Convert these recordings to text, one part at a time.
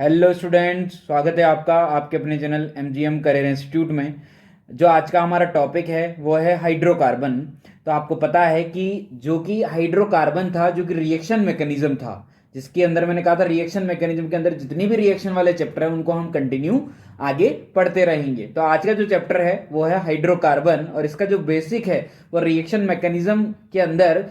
Hello students, स्वागत है आपका आपके अपने चैनल एमजीएम करियर इंस्टीट्यूट में। जो आज का हमारा टॉपिक है वो है हाइड्रोकार्बन। तो आपको पता है कि जो कि हाइड्रोकार्बन था, जो कि रिएक्शन मैकेनिज्म था, जिसके अंदर मैंने कहा था रिएक्शन मैकेनिज्म के अंदर जितनी भी रिएक्शन वाले चैप्टर हैं उनको हम कंटिन्यू आगे पढ़ते रहेंगे। तो आज का जो चैप्टर है वो है हाइड्रोकार्बन, और इसका जो बेसिक है वो रिएक्शन मैकेनिज्म के अंदर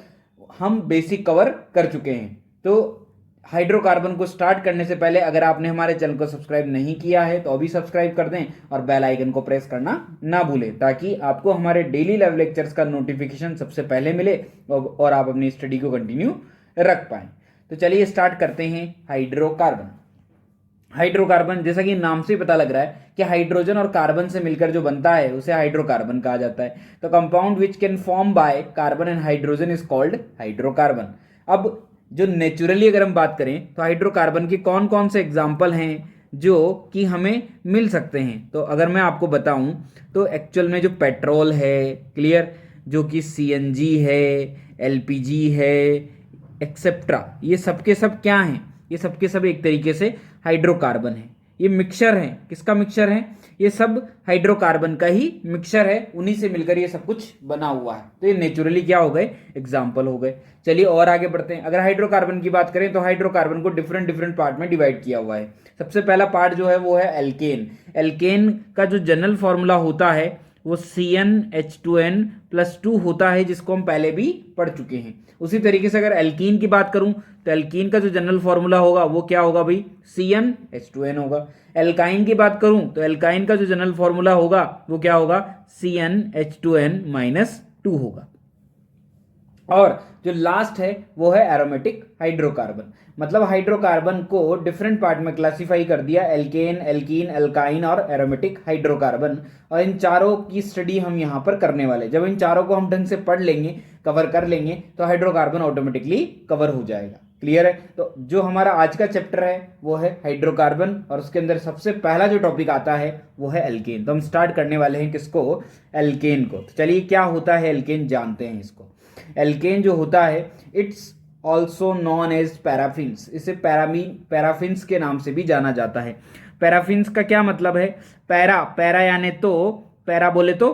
हम बेसिक कवर कर चुके हैं। तो हाइड्रोकार्बन को स्टार्ट करने से पहले अगर आपने हमारे चैनल को सब्सक्राइब नहीं किया है तो अभी सब्सक्राइब कर दें और बेल आइकन को प्रेस करना ना भूलें, ताकि आपको हमारे डेली लाइव लेक्चर्स का नोटिफिकेशन सबसे पहले मिले और आप अपनी स्टडी को कंटिन्यू रख पाएं। तो चलिए स्टार्ट करते हैं। हाइड्रोकार्बन हाइड्रोकार्बन जैसा कि नाम से पता लग रहा है कि हाइड्रोजन और कार्बन से मिलकर जो बनता है उसे हाइड्रोकार्बन कहा जाता है। तो compound which can form by carbon and hydrogen is called hydrocarbon. अब जो नेचुरली अगर हम बात करें तो हाइड्रोकार्बन के कौन कौन से एग्जाम्पल हैं जो कि हमें मिल सकते हैं, तो अगर मैं आपको बताऊं तो एक्चुअल में जो पेट्रोल है, क्लियर, जो कि सीएनजी है, एलपीजी है, एक्सेप्ट्रा, ये सब के सब क्या हैं? ये सब के सब एक तरीके से हाइड्रोकार्बन है। ये मिक्सचर है, किसका मिक्सचर है? ये सब हाइड्रोकार्बन का ही मिक्सचर है, उन्हीं से मिलकर ये सब कुछ बना हुआ है। तो ये नेचुरली क्या हो गए? एग्जाम्पल हो गए। चलिए और आगे बढ़ते हैं। अगर हाइड्रोकार्बन की बात करें तो हाइड्रोकार्बन को डिफरेंट डिफरेंट पार्ट में डिवाइड किया हुआ है। सबसे पहला पार्ट जो है वो है एल्केन। एल्केन का जो जनरल फॉर्मूला होता है वो CnH2n+2 होता है, जिसको हम पहले भी पढ़ चुके हैं। उसी तरीके से अगर एल्कीन की बात करूं तो एल्कीन का जो जनरल फॉर्मूला होगा वो क्या होगा भाई? CnH2n होगा। एल्काइन की बात करूं तो एल्काइन का जो जनरल फॉर्मूला होगा वो क्या होगा? CnH2n-2 होगा। और जो लास्ट है वो है एरोमेटिक हाइड्रोकार्बन। मतलब हाइड्रोकार्बन को डिफरेंट पार्ट में क्लासिफाई कर दिया, एल्केन, एल्कीन, एल्काइन और एरोमेटिक हाइड्रोकार्बन। और इन चारों की स्टडी हम यहाँ पर करने वाले। जब इन चारों को हम ढंग से पढ़ लेंगे, कवर कर लेंगे, तो हाइड्रोकार्बन ऑटोमेटिकली कवर हो जाएगा। क्लियर है? तो जो हमारा आज का चैप्टर है वो है हाइड्रोकार्बन, और उसके अंदर सबसे पहला जो टॉपिक आता है वो है एल्केन। तो हम स्टार्ट करने वाले हैं किसको? एल्केन को। तो चलिए क्या होता है एल्केन जानते हैं इसको। एल्केन जो होता है it's also known as paraffins. इसे पैराफिन्स के नाम से भी जाना जाता है। पैराफिन्स का क्या मतलब है? पैरा यानी तो पैरा बोले तो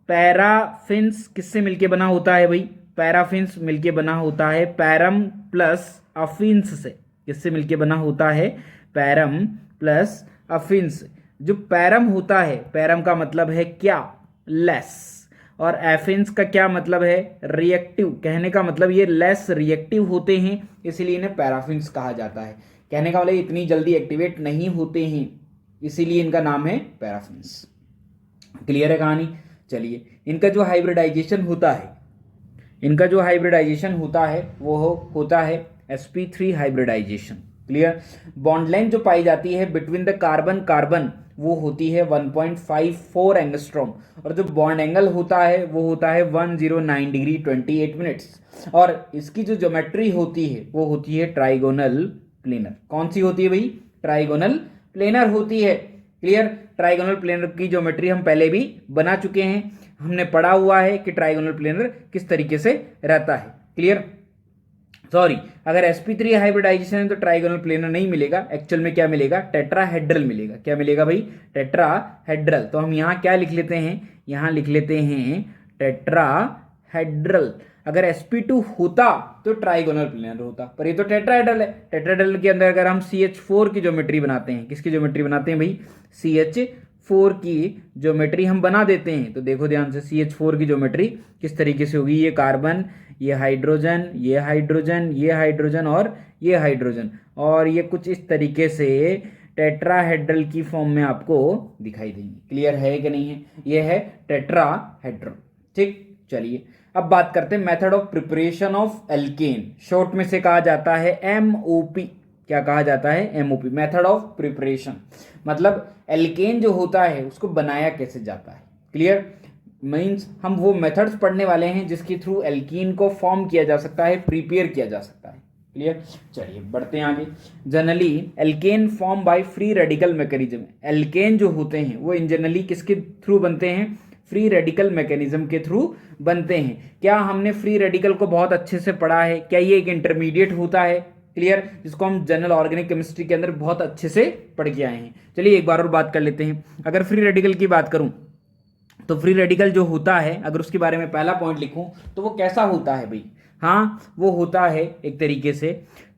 पैराफिन्स किससे मिलके बना होता है भाई? पैराफिन्स मिलके बना होता है पैरम प्लस अफिन्स से। किससे मिलके बना होता है? पैरम प्लस अफिन्स। जो पैरम होता है, पैरम का मतलब है क्या? लेस। और एफिन्स का क्या मतलब है? रिएक्टिव। कहने का मतलब ये लेस रिएक्टिव होते हैं, इसीलिए इन्हें पैराफिन्स कहा जाता है। कहने का मतलब इतनी जल्दी एक्टिवेट नहीं होते हैं, इसीलिए इनका नाम है पैराफिन्स। क्लियर है कहानी? चलिए, इनका जो हाइब्रिडाइजेशन होता है वो होता है sp3 hybridisation. Clear? Bond length जो पाई जाती है बिटवीन द कार्बन वो होती है 1.54 एंगस्ट्रॉम, और जो बॉन्ड एंगल होता है वो होता है 109 डिग्री 28 मिनट्स। और इसकी जो ज्योमेट्री होती है वो होती है ट्राइगोनल प्लेनर। कौन सी होती है भाई? ट्राइगोनल प्लेनर होती है। क्लियर? ट्राइगोनल प्लेनर की ज्योमेट्री हम पहले भी बना चुके हैं, हमने पढ़ा हुआ है कि ट्राइगोनल प्लेनर किस तरीके से रहता है। क्लियर? सॉरी, अगर sp3 हाइब्रिडाइजेशन है तो ट्राइगोनल प्लेनर नहीं मिलेगा, एक्चुअल में क्या मिलेगा? टेट्राहेड्रल मिलेगा। क्या मिलेगा भाई? टेट्राहेड्रल। तो हम यहाँ क्या लिख लेते हैं? यहाँ लिख लेते हैं टेट्राहेड्रल। अगर sp2 होता तो ट्राइगोनल प्लेनर होता, पर ये तो टेट्राहेड्रल है। टेट्राहेड्रल के अंदर अगर हम CH4 की ज्योमेट्री बनाते हैं, किसकी ज्योमेट्री बनाते हैं भाई? CH4 की ज्योमेट्री हम बना देते हैं। तो देखो ध्यान से, CH4 की ज्योमेट्री किस तरीके से होगी? ये कार्बन, ये हाइड्रोजन, ये हाइड्रोजन, ये हाइड्रोजन और ये हाइड्रोजन, और ये कुछ इस तरीके से टेट्राहेड्रल की फॉर्म में आपको दिखाई देंगे। क्लियर है कि नहीं है? ये है टेट्राहेड्रल। ठीक, चलिए अब बात करते हैं method of preparation of alkene. Short में से कहा जाता है MOP। क्या कहा जाता है? MOP, method of preparation. मतलब एल्केन जो होता है उसको बनाया कैसे जाता है। क्लियर? मीन्स हम वो मेथड्स पढ़ने वाले हैं जिसके थ्रू एल्कीन को फॉर्म किया जा सकता है, प्रिपेयर किया जा सकता है। क्लियर? चलिए बढ़ते हैं आगे। Generally alkane form by free radical mechanism. Alkane जो होते हैं वो इन जनरली किसके थ्रू बनते हैं? फ्री रेडिकल मैकेनिज्म के थ्रू बनते हैं। क्या हमने फ्री रेडिकल को बहुत अच्छे से पढ़ा है? क्या ये एक इंटरमीडिएट होता है? क्लियर, जिसको हम जनरल ऑर्गेनिक केमिस्ट्री के अंदर बहुत अच्छे से पढ़ के आए हैं। चलिए एक बार और बात कर लेते हैं। अगर फ्री रेडिकल की बात करूं तो फ्री रेडिकल जो होता है, अगर उसके बारे में पहला पॉइंट लिखूं तो वो कैसा होता है भाई? हाँ, वो होता है एक तरीके से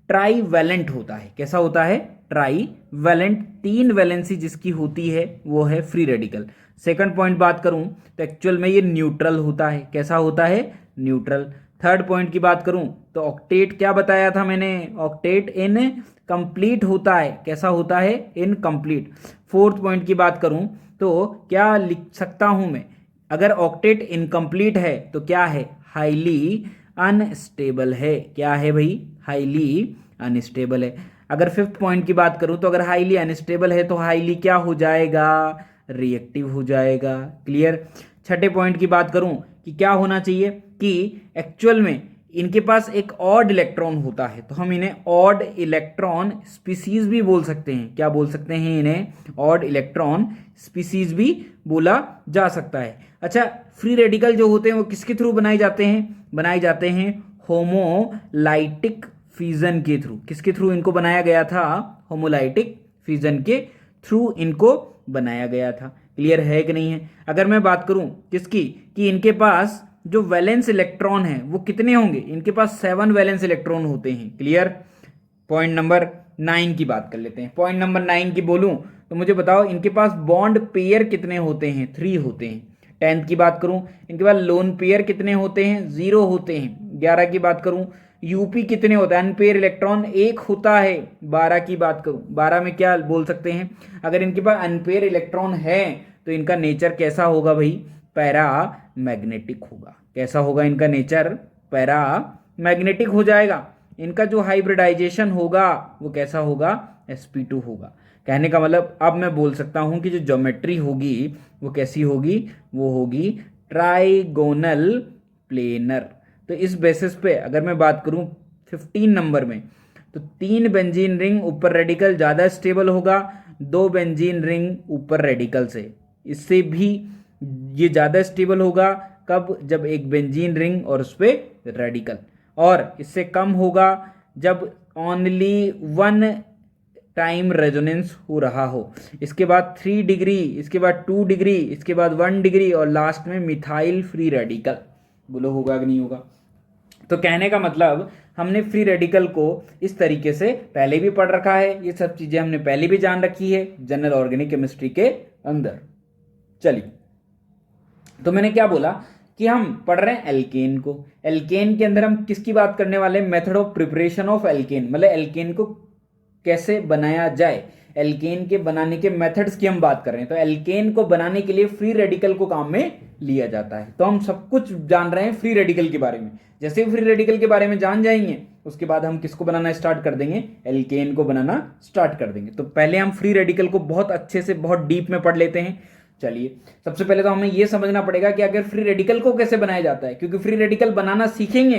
ट्राईवैलेंट होता है। कैसा होता है? ट्राईवैलेंट, 3 वैलेंसी जिसकी होती है वो है फ्री रेडिकल। सेकंड पॉइंट बात करूं तो एक्चुअल में ये न्यूट्रल होता है। कैसा होता है? न्यूट्रल। थर्ड पॉइंट की बात करूं तो ऑक्टेट क्या बताया था मैंने? ऑक्टेट इन कंप्लीट होता है। कैसा होता है? इनकम्प्लीट। फोर्थ पॉइंट की बात करूं तो क्या लिख सकता हूं मैं? अगर ऑक्टेट इनकम्प्लीट है तो क्या है? हाईली अनस्टेबल है। क्या है भाई? हाईली अनस्टेबल है। अगर फिफ्थ पॉइंट की बात करूं तो अगर हाईली अनस्टेबल है तो हाईली क्या हो जाएगा? रिएक्टिव हो जाएगा। क्लियर। छठे पॉइंट की बात करूं कि क्या होना चाहिए कि एक्चुअल में इनके पास एक ऑड इलेक्ट्रॉन होता है, तो हम इन्हें ऑड इलेक्ट्रॉन स्पीसीज भी बोल सकते हैं। क्या बोल सकते हैं इन्हें? ऑड इलेक्ट्रॉन स्पीसीज भी बोला जा सकता है। अच्छा, फ्री रेडिकल जो होते हैं वो किसके थ्रू बनाए जाते हैं? बनाए जाते हैं होमोलाइटिक फिजन के थ्रू। किसके थ्रू इनको बनाया गया था? होमोलाइटिक फिजन के थ्रू इनको बनाया गया था। क्लियर है कि नहीं है? अगर मैं बात करूं किसकी, कि इनके पास जो वैलेंस इलेक्ट्रॉन है वो कितने होंगे? इनके पास 7 वैलेंस इलेक्ट्रॉन होते हैं। क्लियर। पॉइंट नंबर 9 की बात कर लेते हैं। पॉइंट नंबर 9 की बोलूं तो मुझे बताओ इनके पास बॉन्ड पेयर कितने होते हैं? 3 होते हैं। 10th की बात करूं इनके पास लोन पेयर कितने होते हैं? 0 होते हैं। 11 की बात करूं यूपी कितने होता है? अनपेयर इलेक्ट्रॉन 1 होता है। 12 की बात करूं, 12 में क्या बोल सकते हैं? अगर इनके पास अनपेयर इलेक्ट्रॉन है तो इनका नेचर कैसा होगा भाई? पैरा मैग्नेटिक होगा। कैसा होगा इनका नेचर? पैरा मैग्नेटिक हो जाएगा। इनका जो हाइब्रिडाइजेशन होगा वो कैसा होगा? sp2 होगा। कहने का मतलब अब मैं बोल सकता हूं कि जो ज्योमेट्री होगी वो कैसी होगी? वो होगी ट्राइगोनल प्लेनर। तो इस बेसिस पे अगर मैं बात करूं 15 नंबर में तो 3 बेंजीन रिंग ऊपर रेडिकल ज़्यादा स्टेबल होगा, 2 बेंजीन रिंग ऊपर रेडिकल से। इससे भी ये ज़्यादा स्टेबल होगा कब? जब एक बेंजीन रिंग और उस पर रेडिकल। और इससे कम होगा जब ओनली 1 टाइम रेजोनेंस हो रहा हो। इसके बाद 3 डिग्री, इसके बाद 2 डिग्री, इसके बाद 1 डिग्री और लास्ट में मिथाइल फ्री रेडिकल। बोलो होगा कि नहीं होगा? तो कहने का मतलब हमने फ्री रेडिकल को इस तरीके से पहले भी पढ़ रखा है। ये सब चीजें हमने पहले भी जान रखी है जनरल ऑर्गेनिक केमिस्ट्री के अंदर। चलिए, तो मैंने क्या बोला कि हम पढ़ रहे हैं एल्केन को। एल्केन के अंदर हम किसकी बात करने वाले हैं? Method of preparation of alkene, मतलब एल्केन को कैसे बनाया जाए, एल्केन के बनाने के मेथड्स की हम बात कर रहे हैं। तो एल्केन को बनाने के लिए फ्री रेडिकल को काम में लिया जाता है। तो हम सब कुछ जान रहे हैं फ्री रेडिकल के बारे में। जैसे फ्री रेडिकल के बारे में जान जाएंगे उसके बाद हम किसको बनाना स्टार्ट कर देंगे? एल्केन को बनाना स्टार्ट कर देंगे। तो पहले हम फ्री रेडिकल को बहुत अच्छे से बहुत डीप में पढ़ लेते हैं। चलिए, सबसे पहले तो हमें यह समझना पड़ेगा कि अगर फ्री रेडिकल को कैसे बनाया जाता है, क्योंकि फ्री रेडिकल बनाना सीखेंगे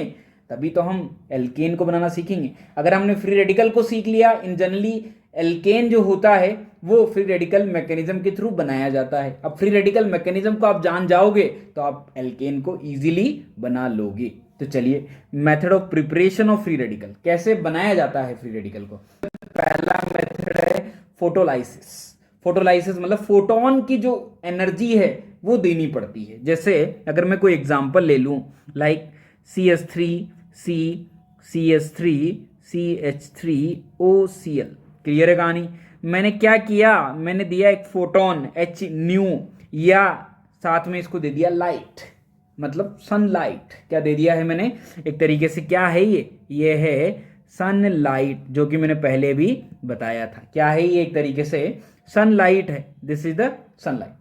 तभी तो हम एल्केन को बनाना सीखेंगे। अगर हमने फ्री रेडिकल को सीख लिया, इन जनरली एल्केन जो होता है वो फ्री रेडिकल मैकेनिज्म के थ्रू बनाया जाता है। अब फ्री रेडिकल मैकेनिज्म को आप जान जाओगे तो आप एल्केन को इजीली बना लोगे। तो चलिए, method of preparation of free radical, कैसे बनाया जाता है फ्री रेडिकल को। पहला मेथड है फोटोलाइसिस। फोटोलाइसिस मतलब फोटोन की जो एनर्जी है वो देनी पड़ती है। जैसे अगर मैं कोई एग्जांपल ले लूं, like CS3C CS3 CH3OCl। Clear है कहानी? मैंने क्या किया? मैंने दिया एक फोटोन H न्यू, या साथ में इसको दे दिया लाइट, मतलब सनलाइट। क्या दे दिया है मैंने? एक तरीके से क्या है ये है सनलाइट, जो कि मैंने पहले भी बताया था। क्या है ये? एक तरीके से सनलाइट है। This is the sunlight.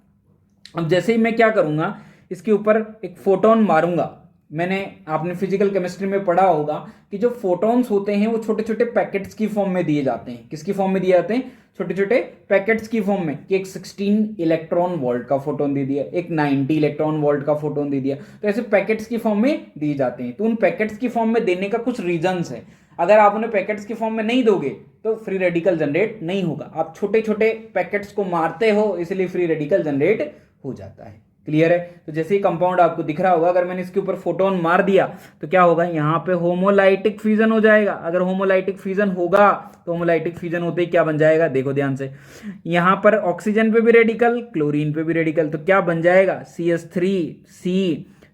अब जैसे ही मैं क्या करूंगा, इसके ऊपर एक फोटोन मारूंगा। आपने फिजिकल केमिस्ट्री में पढ़ा होगा कि जो फोटॉन्स होते हैं वो छोटे छोटे पैकेट्स की फॉर्म में दिए जाते हैं। किसकी फॉर्म में दिए जाते हैं? छोटे छोटे पैकेट्स की फॉर्म में। कि एक 16 इलेक्ट्रॉन वोल्ट का फोटोन दे दिया, एक 90 इलेक्ट्रॉन वोल्ट का फोटोन दे दिया। तो ऐसे पैकेट्स की फॉर्म में दिए जाते हैं। तो उन पैकेट्स की फॉर्म में देने का कुछ रीजंस है। अगर आप उन्हें पैकेट्स की फॉर्म में नहीं दोगे तो फ्री रेडिकल जनरेट नहीं होगा। आप छोटे छोटे पैकेट्स को मारते हो, इसलिए फ्री रेडिकल जनरेट हो जाता है। क्लियर है। तो जैसे ही कंपाउंड आपको दिख रहा होगा, अगर मैंने इसके ऊपर फोटोन मार दिया तो क्या होगा, यहाँ पे होमोलाइटिक फ्यूजन हो जाएगा। अगर होमोलाइटिक फ्यूजन होगा तो होमोलाइटिक फ्यूजन होते ही क्या बन जाएगा, देखो ध्यान से, यहाँ पर ऑक्सीजन पे भी रेडिकल, क्लोरीन पे भी रेडिकल, तो क्या बन जाएगा,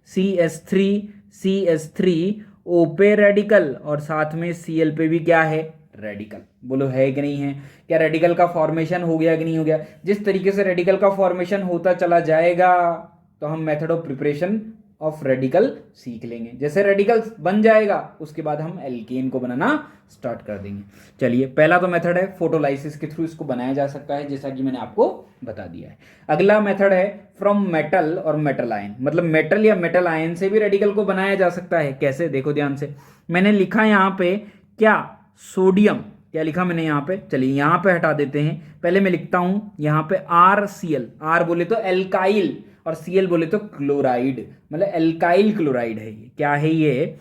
CH3 O पे रेडिकल और साथ में Cl पे भी क्या है, रेडिकल। बोलो है कि नहीं है, क्या रेडिकल का फॉर्मेशन हो गया कि नहीं हो गया। जिस तरीके से रेडिकल का फॉर्मेशन होता चला जाएगा तो हम method of preparation of radical सीख लेंगे। जैसे रेडिकल बन जाएगा उसके बाद हम एल्केन को बनाना स्टार्ट कर देंगे। चलिए, पहला तो मेथड है फोटोलाइसिस के थ्रू इसको बनाया जा सकता है, जैसा कि मैंने आपको बता दिया है। अगला मेथड है फ्रॉम मेटल और मेटल आयन, मतलब मेटल या मेटल आयन से भी रेडिकल को बनाया जा सकता है। कैसे, देखो ध्यान से, मैंने लिखा यहाँ पे क्या, सोडियम, क्या लिखा मैंने यहाँ पे, चलिए यहाँ पे हटा देते हैं। पहले मैं लिखता हूं यहाँ पे RCl, आर बोले तो एल्काइल और Cl बोले तो क्लोराइड, मतलब एल्काइल क्लोराइड है ये। क्या है ये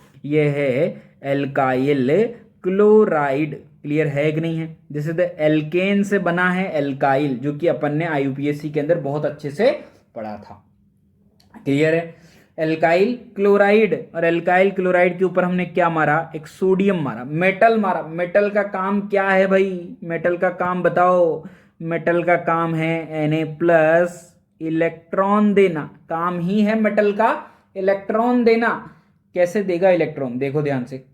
है एल्काइल क्लोराइड। क्लियर है कि नहीं है। जैसे द एल्केन से बना है एल्काइल, जो कि अपन ने IUPAC के अंदर बहुत अच्छे से पढ़ा था। क्लियर है। एल्काइल क्लोराइड, और एल्काइल क्लोराइड के ऊपर हमने क्या मारा, एक सोडियम मारा, मेटल मारा। मेटल का काम क्या है भाई, मेटल का काम बताओ। मेटल का काम है Na+ इलेक्ट्रॉन देना, काम ही है मेटल का इलेक्ट्रॉन देना। कैसे देगा इलेक्ट्रॉन, देखो ध्यान से,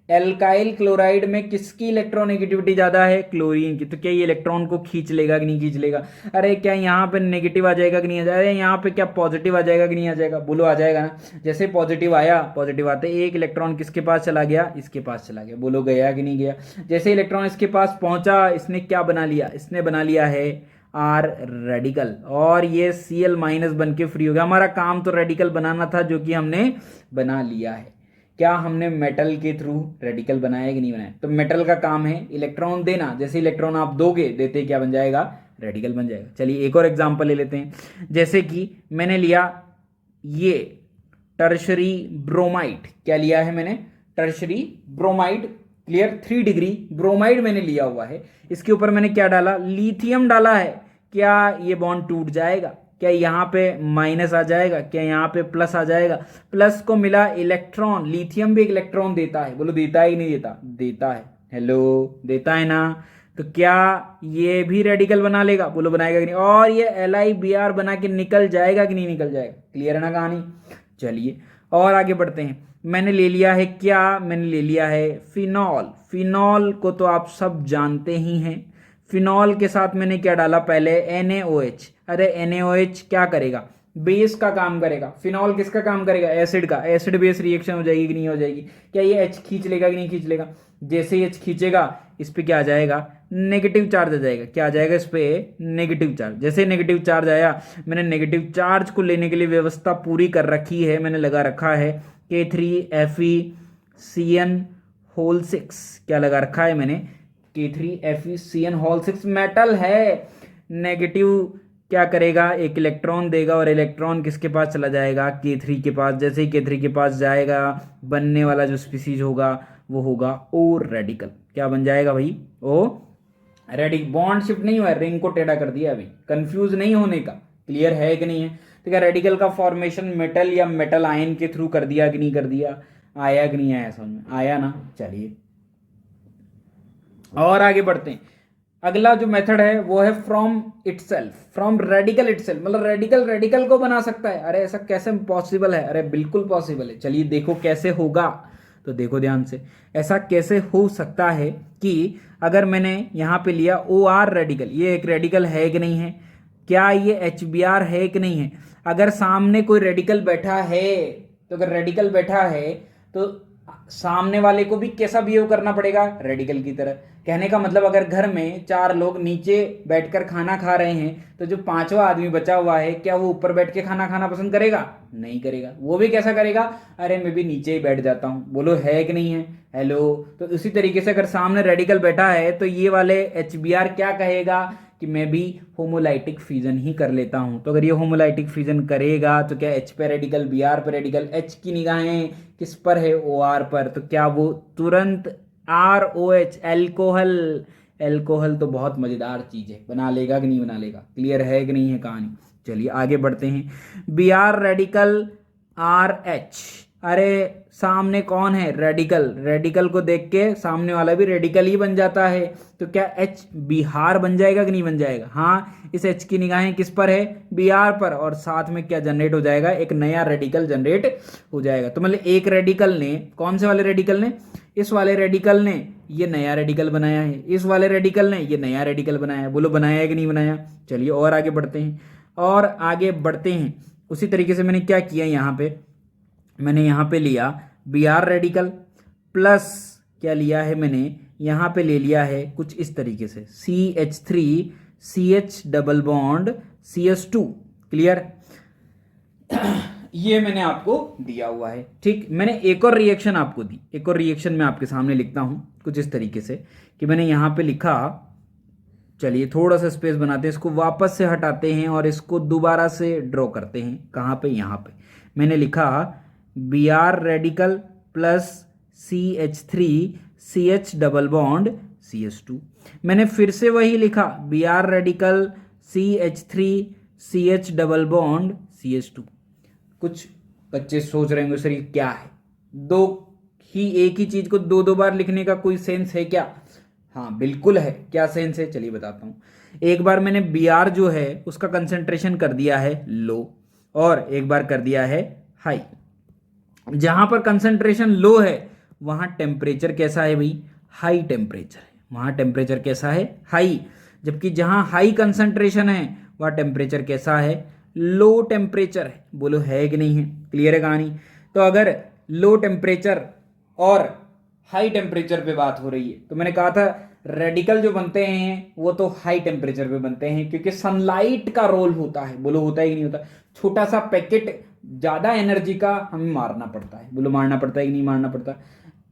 एल्काइल क्लोराइड में किसकी इलेक्ट्रोनेगेटिविटी ज्यादा है, क्लोरीन की। तो क्या ये इलेक्ट्रॉन को खींच लेगा कि नहीं खींच लेगा। अरे क्या यहाँ पे नेगेटिव आ जाएगा कि नहीं आ जाएगा, अरे यहाँ पे क्या पॉजिटिव आ जाएगा कि नहीं आ जाएगा, बोलो आ जाएगा ना। जैसे पॉजिटिव आया, पॉजिटिव आते एक इलेक्ट्रॉन किसके पास चला गया, इसके पास चला गया, बोलो गया कि नहीं गया। जैसे इलेक्ट्रॉन इसके पास पहुंचा, इसने क्या बना लिया, इसने बना लिया है R रेडिकल, और ये Cl- बन के फ्री हो गया। हमारा काम तो रेडिकल बनाना था, जो कि हमने बना लिया है। क्या हमने मेटल के थ्रू रेडिकल बनाया कि नहीं बनाया। तो मेटल का काम है इलेक्ट्रॉन देना, जैसे इलेक्ट्रॉन आप दोगे, देते क्या बन जाएगा, रेडिकल बन जाएगा। चलिए एक और एग्जांपल ले लेते हैं। जैसे कि मैंने लिया ये टर्शरी ब्रोमाइड, क्या लिया है मैंने, tertiary bromide. Clear, 3 degree bromide मैंने लिया हुआ है। इसके ऊपर मैंने क्या डाला, लिथियम डाला है। क्या ये बॉन्ड टूट जाएगा, क्या यहाँ पे माइनस आ जाएगा, क्या यहाँ पे प्लस आ जाएगा। प्लस को मिला इलेक्ट्रॉन, लिथियम भी एक इलेक्ट्रॉन देता है, बोलो देता है कि नहीं देता, देता है। हेलो, देता है ना। तो क्या ये भी रेडिकल बना लेगा, बोलो बनाएगा कि नहीं। और ये LiBr बना के निकल जाएगा कि नहीं निकल जाएगा। क्लियर है ना कहानी। चलिए और आगे बढ़ते हैं। मैंने ले लिया है क्या, मैंने ले लिया है फिनॉल। फिनॉल को तो आप सब जानते ही हैं। फिनॉल के साथ मैंने क्या डाला, पहले NaOH। अरे NaOH क्या करेगा, बेस का काम करेगा। फिनॉल किसका काम करेगा, एसिड का। एसिड बेस रिएक्शन हो जाएगी कि नहीं हो जाएगी। क्या ये H खींच लेगा कि नहीं खींच लेगा। जैसे ही H खींचेगा, इस पे क्या आ जाएगा, नेगेटिव चार्ज आ जाएगा। क्या आ जाएगा, इस पे नेगेटिव चार्ज। जैसे नेगेटिव चार्ज आया, मैंने नेगेटिव चार्ज को लेने के लिए व्यवस्था पूरी कर रखी है, मैंने लगा रखा है K3FeCN6। क्या लगा रखा है मैंने, K3FeCN6 मेटल है। नेगेटिव क्या करेगा, एक इलेक्ट्रॉन देगा, और इलेक्ट्रॉन किसके पास चला जाएगा, K3 के पास। जैसे ही K3 के पास जाएगा, बनने वाला जो स्पीसीज होगा वो होगा O रेडिकल। क्या बन जाएगा भाई, O रेडिकल। बॉन्ड शिफ्ट नहीं हुआ, रिंग को टेढ़ा कर दिया। अभी कंफ्यूज नहीं होने का, क्लियर है कि नहीं है। तो क्या रेडिकल का फॉर्मेशन मेटल या मेटल आयन के थ्रू कर दिया कि नहीं कर दिया, आया कि नहीं आया, समझ में आया ना। चलिए और आगे बढ़ते हैं। अगला जो मेथड है वो है from itself, from radical itself, मतलब रेडिकल रेडिकल को बना सकता है। अरे ऐसा कैसे पॉसिबल है, अरे बिल्कुल पॉसिबल है। चलिए देखो कैसे होगा, तो देखो ध्यान से, ऐसा कैसे हो सकता है कि अगर मैंने यहाँ पे लिया OR रेडिकल, ये एक रेडिकल है कि नहीं है। क्या ये HBr है कि नहीं है। अगर सामने कोई रेडिकल बैठा है, तो अगर रेडिकल बैठा है तो सामने वाले को भी कैसा बिहेव करना पड़ेगा, रेडिकल की तरह। कहने का मतलब अगर घर में 4 लोग नीचे बैठकर खाना खा रहे हैं, तो जो 5वां आदमी बचा हुआ है, क्या वो ऊपर बैठ के खाना खाना पसंद करेगा, नहीं करेगा। वो भी कैसा करेगा, अरे मैं भी नीचे ही बैठ जाता हूं। बोलो है कि नहीं है, हेलो। तो उसी तरीके से अगर सामने रेडिकल बैठा है, तो ये वाले HBr क्या कहेगा कि मैं भी होमोलाइटिक फ्यूजन ही कर लेता हूं। तो अगर ये होमोलाइटिक फ्यूजन करेगा, तो क्या H पे रेडिकल, Br पे रेडिकल, H की निगाहें किस पर है, OR पर। तो क्या वो तुरंत ROH, एल्कोहल, एल्कोहल तो बहुत मज़ेदार चीज़ है, बना लेगा कि नहीं बना लेगा, क्लियर है कि नहीं है कहानी। चलिए आगे बढ़ते हैं। B R radical R H, अरे सामने कौन है, रेडिकल, रेडिकल को देख के सामने वाला भी रेडिकल ही बन जाता है, तो क्या एच बिहार बन जाएगा कि नहीं बन जाएगा। हाँ, इस एच की निगाहें किस पर है, बिहार पर, और साथ में क्या जनरेट हो जाएगा, एक नया रेडिकल जनरेट हो जाएगा। तो मतलब एक रेडिकल ने, कौन से वाले रेडिकल ने, इस वाले रेडिकल ने ये नया रेडिकल बनाया है, इस वाले रेडिकल ने ये नया रेडिकल बनाया है, बोलो बनाया है कि नहीं बनाया। चलिए और आगे बढ़ते हैं, और आगे बढ़ते हैं। उसी तरीके से मैंने क्या किया यहाँ पे, मैंने यहाँ पे लिया बी आर रेडिकल प्लस क्या लिया है मैंने, यहाँ पे ले लिया है कुछ इस तरीके से CH3 CH double bond CS2, clear. ये मैंने आपको दिया हुआ है, ठीक। मैंने एक और रिएक्शन आपको दी, एक और रिएक्शन मैं आपके सामने लिखता हूँ कुछ इस तरीके से कि मैंने यहाँ पे लिखा, चलिए थोड़ा सा स्पेस बनाते हैं, इसको वापस से हटाते हैं और इसको दोबारा से ड्रॉ करते हैं। कहाँ पे, यहाँ पे मैंने लिखा B R radical plus CH3 CH double bond CS2। मैंने फिर से वही लिखा B R radical CH3 CH double bond CS2। कुछ बच्चे सोच रहे होंगे सर ये क्या है, दो ही एक ही चीज को दो दो बार लिखने का कोई सेंस है क्या। हाँ बिल्कुल है, क्या सेंस है, चलिए बताता हूँ। एक बार मैंने बी आर जो है उसका कंसंट्रेशन कर दिया है लो, और एक बार कर दिया है हाई। जहां पर कंसंट्रेशन लो है वहां टेम्परेचर कैसा है भाई, हाई टेम्परेचर है, वहां टेम्परेचर कैसा है, हाई। जबकि जहां हाई कंसंट्रेशन है वहां टेम्परेचर कैसा है, लो टेम्परेचर है, बोलो है कि नहीं है, क्लियर है कहानी। तो अगर लो टेम्परेचर और हाई टेम्परेचर पे बात हो रही है तो मैंने कहा था रेडिकल जो बनते हैं वो तो हाई टेम्परेचर पे बनते हैं, क्योंकि सनलाइट का रोल होता है, बोलो होता है कि नहीं होता। छोटा सा पैकेट ज्यादा एनर्जी का हमें मारना पड़ता है, बोलो मारना पड़ता है कि नहीं मारना पड़ता।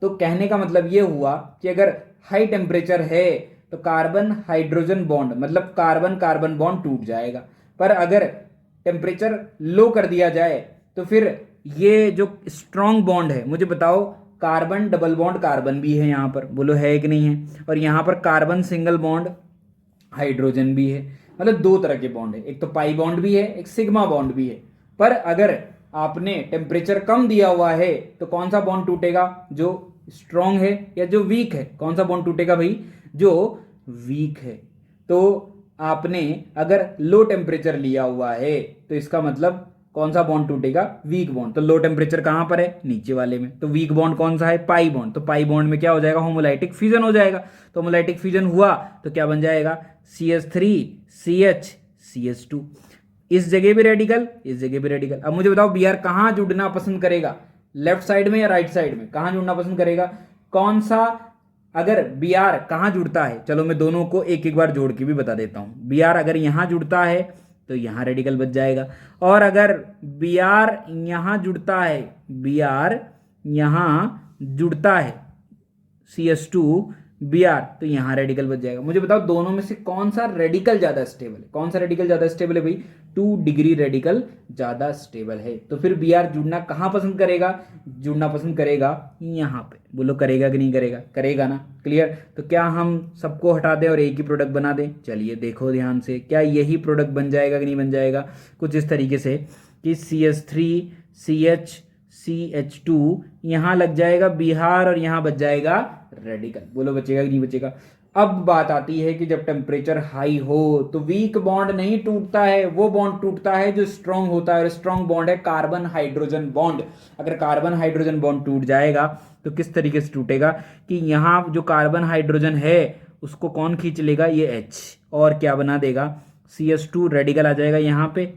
तो कहने का मतलब ये हुआ कि अगर हाई टेम्परेचर है तो कार्बन हाइड्रोजन बॉन्ड, मतलब कार्बन कार्बन बॉन्ड टूट जाएगा। पर अगर टेम्परेचर लो कर दिया जाए तो फिर ये जो स्ट्रॉन्ग बॉन्ड है, मुझे बताओ, कार्बन डबल बॉन्ड कार्बन भी है यहाँ पर, बोलो है कि नहीं है, और यहाँ पर कार्बन सिंगल बॉन्ड हाइड्रोजन भी है, मतलब दो तरह के बॉन्ड है, एक तो पाई बॉन्ड भी है, एक सिग्मा बॉन्ड भी है। पर अगर आपने टेम्परेचर कम दिया हुआ है तो कौन सा बॉन्ड टूटेगा, जो स्ट्रॉन्ग है या जो वीक है, कौन सा बॉन्ड टूटेगा भाई, जो वीक है। तो आपने अगर लो टेम्परेचर लिया हुआ है तो इसका मतलब कौन सा बॉन्ड टूटेगा, वीक बॉन्ड। तो लो टेम्परेचर कहां पर है, नीचे वाले में, तो वीक बॉन्ड कौन सा है, पाई बॉन्ड। तो पाई बॉन्ड में क्या हो जाएगा, होमोलाइटिक फ्यूजन हो जाएगा। तो होमोलाइटिक फ्यूजन हुआ तो क्या बन जाएगा, CH3 CH CH2। इस जगह भी रेडिकल, इस जगह भी रेडिकल। अब मुझे बताओ बी आर कहां जुड़ना पसंद करेगा, लेफ्ट साइड में या राइट साइड में, कहां जुड़ना पसंद करेगा, कौन सा। अगर बी आर कहां जुड़ता है, चलो मैं दोनों को एक एक बार जोड़ के भी बता देता हूं। बी आर अगर यहां जुड़ता है तो यहां रेडिकल बच जाएगा, और अगर बी आर यहां जुड़ता है, बी आर यहां जुड़ता है CS2 बी आर, तो यहां रेडिकल बच जाएगा। मुझे बताओ दोनों में से कौन सा रेडिकल ज्यादा स्टेबल है, कौन सा रेडिकल ज्यादा स्टेबल है भाई, 2 डिग्री रेडिकल ज्यादा स्टेबल है। तो फिर बी आर जुड़ना कहां पसंद करेगा, जुड़ना पसंद करेगा यहां पे, बोलो करेगा कि नहीं करेगा, करेगा ना, क्लियर। तो क्या हम सबको हटा दें और एक ही प्रोडक्ट बना दें, चलिए देखो ध्यान से, क्या यही प्रोडक्ट बन जाएगा कि नहीं बन जाएगा, कुछ इस तरीके से कि CH3 CH CH2 यहां लग जाएगा बिहार और यहां बच जाएगा रेडिकल, बोलो बचेगा कि नहीं बचेगा। अब बात आती है कि जब टेम्परेचर हाई हो तो वीक बॉन्ड नहीं टूटता है, वो बॉन्ड टूटता है जो स्ट्रॉन्ग होता है, और स्ट्रॉन्ग बॉन्ड है कार्बन हाइड्रोजन बॉन्ड। अगर कार्बन हाइड्रोजन बॉन्ड टूट जाएगा तो किस तरीके से टूटेगा कि यहाँ जो कार्बन हाइड्रोजन है उसको कौन खींच लेगा, ये H, और क्या बना देगा, CH2 रेडिकल आ जाएगा यहाँ पे,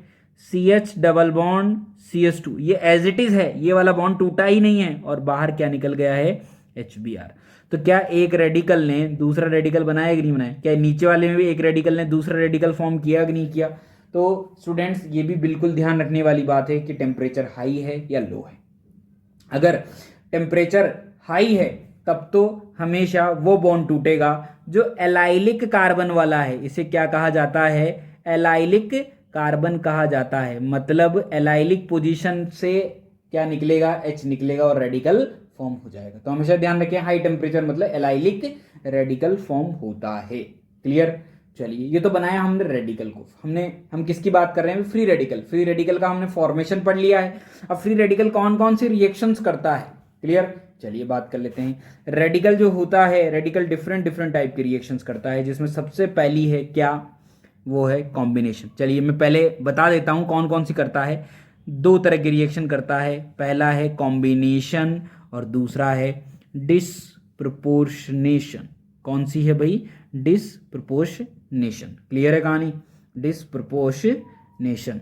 CH डबल बॉन्ड CH2, ये एज इट इज है, ये वाला बॉन्ड टूटा ही नहीं है, और बाहर क्या निकल गया है, HBr। तो क्या एक रेडिकल ने दूसरा रेडिकल बनाया कि नहीं बनाया, क्या नीचे वाले में भी एक रेडिकल ने दूसरा रेडिकल फॉर्म किया कि नहीं किया। तो स्टूडेंट्स ये भी बिल्कुल ध्यान रखने वाली बात है कि टेम्परेचर हाई है या लो है। अगर टेम्परेचर हाई है तब तो हमेशा वो बॉन्ड टूटेगा जो एलाइलिक कार्बन वाला है, इसे क्या कहा जाता है, एलाइलिक कार्बन कहा जाता है। मतलब एलाइलिक पोजीशन से क्या निकलेगा, H निकलेगा और रेडिकल फॉर्म हो जाएगा। तो हमेशा ध्यान रखें हाई टेम्परेचर मतलब एलाइलिक रेडिकल फॉर्म होता है। क्लियर। चलिए ये तो बनाया हमने रेडिकल को। हम किसकी बात कर रहे हैं? Free radical. फ्री रेडिकल का हमने फॉर्मेशन पढ़ लिया है। अब फ्री रेडिकल कौन कौन सी रिएक्शंस करता है? क्लियर। चलिए बात कर लेते हैं। रेडिकल जो होता है, रेडिकल डिफरेंट डिफरेंट टाइप के रिएक्शंस करता है, जिसमें सबसे पहली है क्या? वो है कॉम्बिनेशन। चलिए मैं पहले बता देता हूं कौन कौन सी करता है। दो तरह के रिएक्शन करता है। पहला है कॉम्बिनेशन और दूसरा है डिसप्रपोर्शनेशन। कौन सी है भाई? डिसप्रपोर्शनेशन। क्लियर है कहानी? डिसप्रपोर्शनेशन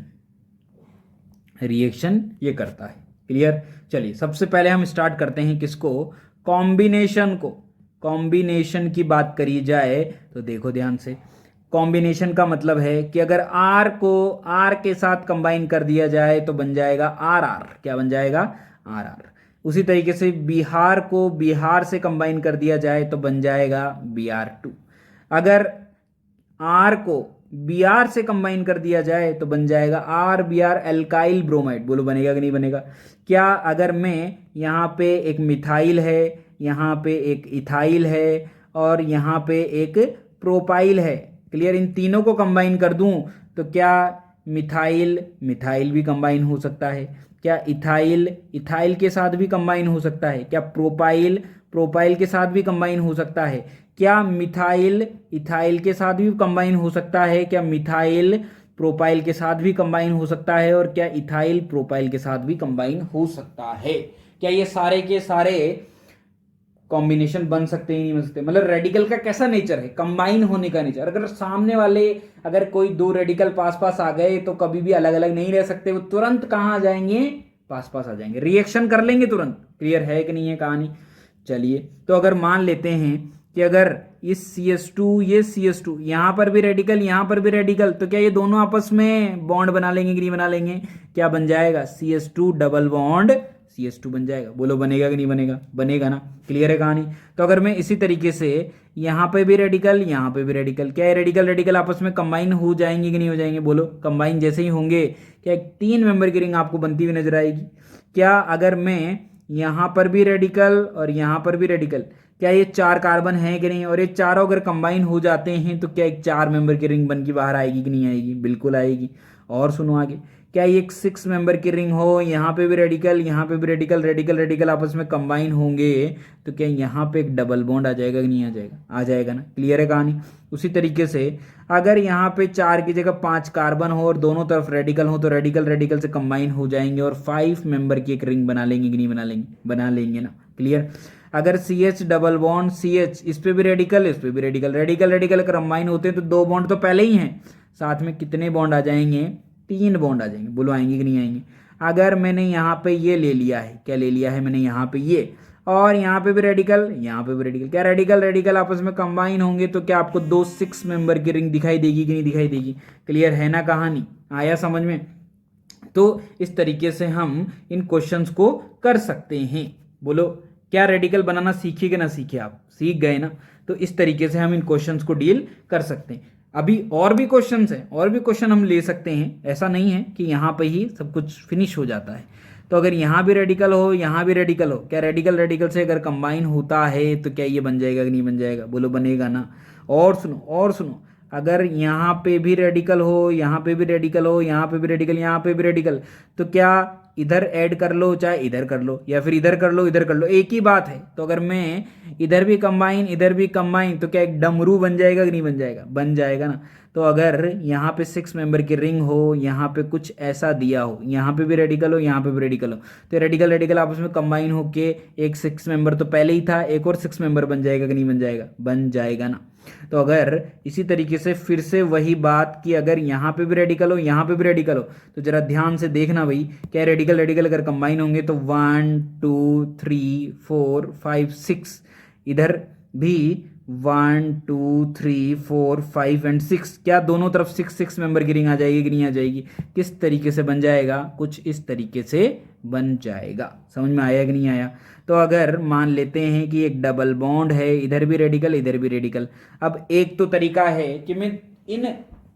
रिएक्शन ये करता है। क्लियर। चलिए सबसे पहले हम स्टार्ट करते हैं किसको? कॉम्बिनेशन को। कॉम्बिनेशन की बात करी जाए तो देखो ध्यान से, कॉम्बिनेशन का मतलब है कि अगर R को R के साथ कंबाइन कर दिया जाए तो बन जाएगा RR। क्या बन जाएगा? RR। उसी तरीके से बिहार को बिहार से कंबाइन कर दिया जाए तो बन जाएगा BR2। अगर R को Br से कंबाइन कर दिया जाए तो बन जाएगा RBr एल्काइल ब्रोमाइड। बोलो बनेगा कि नहीं बनेगा? क्या अगर मैं यहाँ पे एक मिथाइल है, यहाँ पे एक इथाइल है और यहाँ पे एक प्रोपाइल है, क्लियर, इन तीनों को कंबाइन कर दूं तो क्या मिथाइल मिथाइल भी कंबाइन हो सकता है? क्या इथाइल इथाइल के साथ भी कंबाइन हो सकता है? क्या प्रोपाइल प्रोपाइल के साथ भी कंबाइन हो सकता है? क्या मिथाइल इथाइल के साथ भी कंबाइन हो सकता है? क्या मिथाइल प्रोपाइल के साथ भी कंबाइन हो सकता है? और क्या इथाइल प्रोपाइल के साथ भी कंबाइन हो सकता है? क्या ये सारे के सारे कॉम्बिनेशन बन सकते ही नहीं बन सकते? मतलब रेडिकल का कैसा नेचर है? कंबाइन होने का नेचर। अगर सामने वाले अगर कोई दो रेडिकल पास पास आ गए तो कभी भी अलग अलग नहीं रह सकते, वो तुरंत कहाँ आ जाएंगे? पास पास आ जाएंगे, रिएक्शन कर लेंगे तुरंत। क्लियर है कि नहीं है कहानी? चलिए तो अगर मान लेते हैं कि अगर इस CS2 ये CS2 यहां पर भी रेडिकल यहां पर भी रेडिकल, तो क्या ये दोनों आपस में बॉन्ड बना लेंगे कि नहीं बना लेंगे? क्या बन जाएगा? CS2 डबल बॉन्ड CS2 बन जाएगा। बोलो बनेगा कि नहीं बनेगा? बनेगा ना। क्लियर है कहानी? तो अगर मैं इसी तरीके से यहाँ पे भी रेडिकल यहाँ पे भी रेडिकल, क्या ये रेडिकल रेडिकल आपस में कंबाइन हो जाएंगे कि नहीं हो जाएंगे? बोलो कंबाइन जैसे ही होंगे क्या एक 3 मेंबर की रिंग आपको बनती हुई नजर आएगी? क्या अगर मैं यहाँ पर भी रेडिकल और यहाँ पर भी रेडिकल, क्या ये 4 कार्बन है कि नहीं? और ये चारों अगर कंबाइन हो जाते हैं तो क्या एक 4 मेंबर की रिंग बन के बाहर आएगी कि नहीं आएगी? बिल्कुल आएगी। और सुनो आगे, क्या ये एक 6 मेंबर की रिंग हो, यहाँ पे भी रेडिकल यहाँ पे भी रेडिकल, रेडिकल रेडिकल आपस में कंबाइन होंगे तो क्या यहाँ पे एक डबल बॉन्ड आ जाएगा कि नहीं आ जाएगा? आ जाएगा ना। क्लियर है कहानी? उसी तरीके से अगर यहाँ पे 4 की जगह 5 कार्बन हो और दोनों तरफ रेडिकल हो तो रेडिकल रेडिकल से कंबाइन हो जाएंगे और 5 मेंबर की एक रिंग बना लेंगे कि नहीं बना लेंगे? बना लेंगे ना। क्लियर। अगर CH डबल बॉन्ड CH, इस पे भी रेडिकल इस पे भी रेडिकल, रेडिकल रेडिकल कंबाइन होते हैं तो 2 बॉन्ड तो पहले ही हैं, साथ में कितने बॉन्ड आ जाएंगे? 3 बॉन्ड आ जाएंगे। बोलो आएंगे कि नहीं आएंगे? अगर मैंने यहाँ पे ये ले लिया है, क्या ले लिया है मैंने? यहाँ पे ये, और यहाँ पे भी रेडिकल यहाँ पे भी रेडिकल, क्या रेडिकल रेडिकल आपस में कंबाइन होंगे तो क्या आपको 2 6 मेंबर की रिंग दिखाई देगी कि नहीं दिखाई देगी? क्लियर है ना कहानी? आया समझ में? तो इस तरीके से हम इन क्वेश्चंस को कर सकते हैं। बोलो क्या रेडिकल बनाना सीखे कि ना सीखे? आप सीख गए ना। तो इस तरीके से हम इन क्वेश्चंस को डील कर सकते हैं। अभी और भी क्वेश्चंस हैं, और भी क्वेश्चन हम ले सकते हैं। ऐसा नहीं है कि यहाँ पे ही सब कुछ फिनिश हो जाता है। तो अगर यहाँ भी रेडिकल हो यहाँ भी रेडिकल हो, क्या रेडिकल रेडिकल से अगर कंबाइन होता है तो क्या ये बन जाएगा कि नहीं बन जाएगा? बोलो बनेगा ना। और सुनो, अगर यहाँ पे भी रेडिकल हो यहाँ पे भी रेडिकल हो यहाँ पे भी रेडिकल यहाँ पे भी रेडिकल, तो क्या इधर ऐड कर लो चाहे इधर कर लो या फिर इधर कर लो इधर कर लो, एक ही बात है। तो अगर मैं इधर भी कंबाइन तो क्या एक डमरू बन जाएगा कि नहीं बन जाएगा? बन जाएगा ना। तो अगर यहाँ पे 6 मेंबर की रिंग हो, यहाँ पे कुछ ऐसा दिया हो, यहाँ पे भी रेडिकल हो यहाँ पे भी रेडिकल हो, तो रेडिकल रेडिकल आपस में कंबाइन होके एक 6 मेंबर तो पहले ही था, एक और 6 मेंबर बन जाएगा कि नहीं बन जाएगा? बन जाएगा ना। तो अगर इसी तरीके से फिर से वही बात कि अगर यहाँ पे भी रेडिकल हो यहाँ पे भी रेडिकल हो, तो जरा ध्यान से देखना भाई, क्या रेडिकल रेडिकल अगर कंबाइन होंगे तो 1 2 3 4 5 6, इधर भी 1 2 3 4 5 एंड 6, क्या दोनों तरफ 6 6 मेंबर की रिंग आ जाएगी कि नहीं आ जाएगी? किस तरीके से बन जाएगा? कुछ इस तरीके से बन जाएगा। समझ में आया कि नहीं आया? तो अगर मान लेते हैं कि एक डबल बॉन्ड है, इधर भी रेडिकल इधर भी रेडिकल। अब एक तो तरीका है कि मैं इन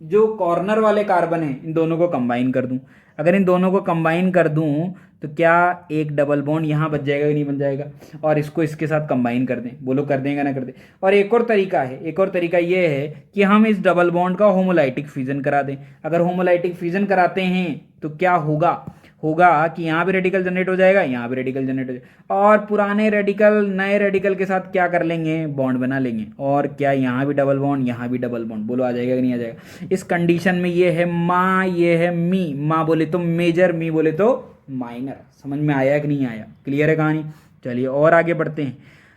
जो कॉर्नर वाले कार्बन है इन दोनों को कंबाइन कर दूं, अगर इन दोनों को कंबाइन कर दूं तो क्या एक डबल बॉन्ड यहाँ बच जाएगा कि नहीं बन जाएगा, और इसको इसके साथ कंबाइन कर दें, बोलो कर देंगे ना कर दें। और एक और तरीका है, एक और तरीका ये है कि हम इस डबल बॉन्ड का होमोलाइटिक फ्यूजन करा दें। अगर होमोलाइटिक फ्यूजन कराते हैं तो क्या होगा, होगा कि यहाँ भी रेडिकल जनरेट हो जाएगा, यहाँ भी रेडिकल जनरेट हो जाएगा, और पुराने रेडिकल नए रेडिकल के साथ क्या कर लेंगे, बॉन्ड बना लेंगे। और क्या यहाँ भी डबल बॉन्ड, यहाँ भी डबल बॉन्ड, बोलो आ जाएगा कि नहीं आ जाएगा। इस कंडीशन में ये है माँ, ये है मी, माँ बोले तो मेजर, मी बोले तो माइनर। समझ में आया कि नहीं आया, क्लियर है कहानी। चलिए और आगे बढ़ते हैं।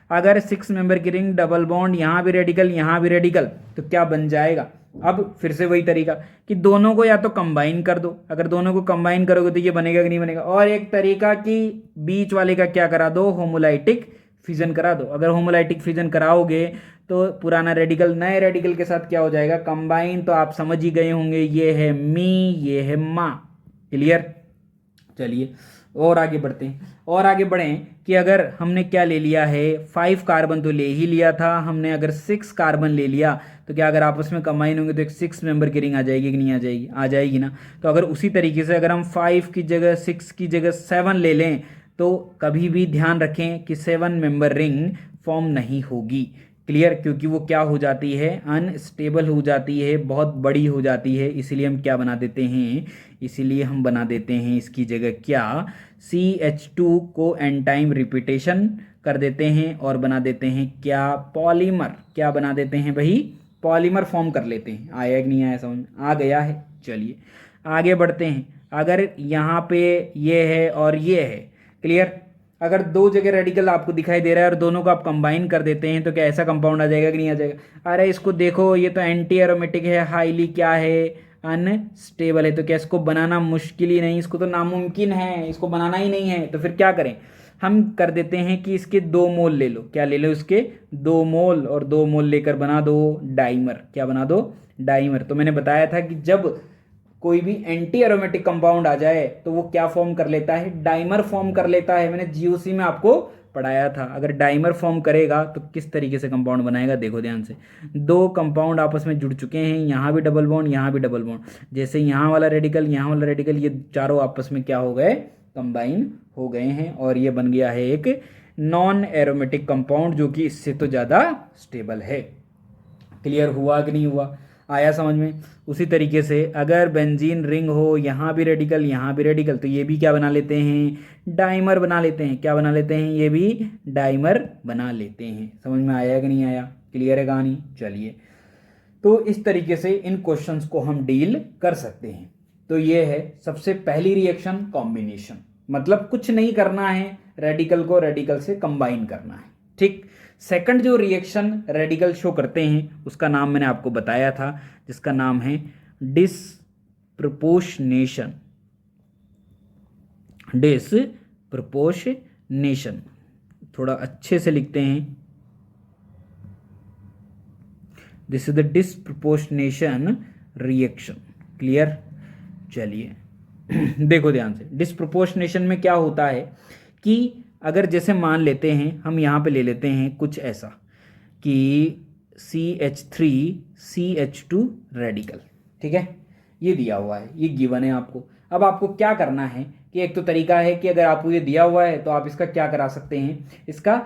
अगर 6 मेंबर की रिंग, डबल बॉन्ड, यहाँ भी रेडिकल, यहाँ भी रेडिकल, तो क्या बन जाएगा। अब फिर से वही तरीका कि दोनों को या तो कंबाइन कर दो, अगर दोनों को कंबाइन करोगे तो ये बनेगा कि नहीं बनेगा। और एक तरीका कि बीच वाले का क्या करा दो, होमोलाइटिक फ्यूजन करा दो। अगर होमोलाइटिक फ्यूजन कराओगे तो पुराना रेडिकल नए रेडिकल के साथ क्या हो जाएगा, कंबाइन। तो आप समझ ही गए होंगे, ये है मी, ये है माँ, क्लियर। चलिए और आगे बढ़ते हैं, और आगे बढ़ें कि अगर हमने क्या ले लिया है, 5 कार्बन तो ले ही लिया था हमने, अगर 6 कार्बन ले लिया तो क्या अगर आपस में कंबाइन होंगे तो एक 6 मेंबर की रिंग आ जाएगी कि नहीं आ जाएगी, आ जाएगी ना। तो अगर उसी तरीके से अगर हम 5 की जगह 6 की जगह 7 ले लें तो कभी भी ध्यान रखें कि 7 मेंबर रिंग फॉर्म नहीं होगी, क्लियर, क्योंकि वो क्या हो जाती है, अनस्टेबल हो जाती है, बहुत बड़ी हो जाती है। इसीलिए हम क्या बना देते हैं, इसीलिए हम बना देते हैं इसकी जगह क्या, CH2 को एन टाइम रिपीटेशन कर देते हैं और बना देते हैं क्या, पॉलीमर। क्या बना देते हैं भाई, पॉलीमर फॉर्म कर लेते हैं। आया कि नहीं आया, समझ में आ गया है। चलिए आगे बढ़ते हैं। अगर यहाँ पे ये है और ये है, क्लियर, अगर दो जगह रेडिकल आपको दिखाई दे रहा है और दोनों को आप कंबाइन कर देते हैं तो क्या ऐसा कंपाउंड आ जाएगा कि नहीं आ जाएगा। अरे इसको देखो, ये तो एंटी एरोमेटिक है, हाईली क्या है, अनस्टेबल है, तो क्या इसको बनाना मुश्किल ही नहीं, इसको तो नामुमकिन है, इसको बनाना ही नहीं है। तो फिर क्या करें, हम कर देते हैं कि इसके 2 मोल ले लो, क्या ले लो, इसके 2 मोल, और 2 मोल लेकर बना दो डाइमर। क्या बना दो, डाइमर। तो मैंने बताया था कि जब कोई भी एंटी एरोमेटिक कंपाउंड आ जाए तो वो क्या फॉर्म कर लेता है, डाइमर फॉर्म कर लेता है। मैंने जीओसी में आपको पढ़ाया था, अगर डाइमर फॉर्म करेगा तो किस तरीके से कंपाउंड बनाएगा, देखो ध्यान से। 2 कंपाउंड आपस में जुड़ चुके हैं, यहाँ भी डबल बॉन्ड, यहाँ भी डबल बॉन्ड, जैसे यहाँ वाला रेडिकल, यहाँ वाला रेडिकल, ये चारों आपस में क्या हो गए, कंबाइन हो गए हैं, और ये बन गया है एक नॉन एरोमेटिक कंपाउंड जो कि इससे तो ज़्यादा स्टेबल है। क्लियर हुआ कि नहीं हुआ, आया समझ में। उसी तरीके से अगर बेंजीन रिंग हो, यहाँ भी रेडिकल, यहाँ भी रेडिकल, तो ये भी क्या बना लेते हैं, डाइमर बना लेते हैं। क्या बना लेते हैं, ये भी डाइमर बना लेते हैं। समझ में आया कि नहीं आया, क्लियर है कहानी। चलिए तो इस तरीके से इन क्वेश्चंस को हम डील कर सकते हैं। तो ये है सबसे पहली रिएक्शन, कॉम्बिनेशन, मतलब कुछ नहीं करना है, रेडिकल को रेडिकल से कंबाइन करना है, ठीक। सेकंड जो रिएक्शन रेडिकल शो करते हैं उसका नाम मैंने आपको बताया था, जिसका नाम है डिसप्रपोर्शनेशन। डिसप्रपोर्शनेशन थोड़ा अच्छे से लिखते हैं, this is the disproportionation reaction, clear. चलिए देखो ध्यान से, डिसप्रपोर्शनेशन में क्या होता है कि अगर जैसे मान लेते हैं, हम यहाँ पे ले लेते हैं कुछ ऐसा कि CH3 CH2 रेडिकल, ठीक है, ये दिया हुआ है, ये गिवन है आपको। अब आपको क्या करना है कि एक तो तरीका है कि अगर आपको ये दिया हुआ है तो आप इसका क्या करा सकते हैं, इसका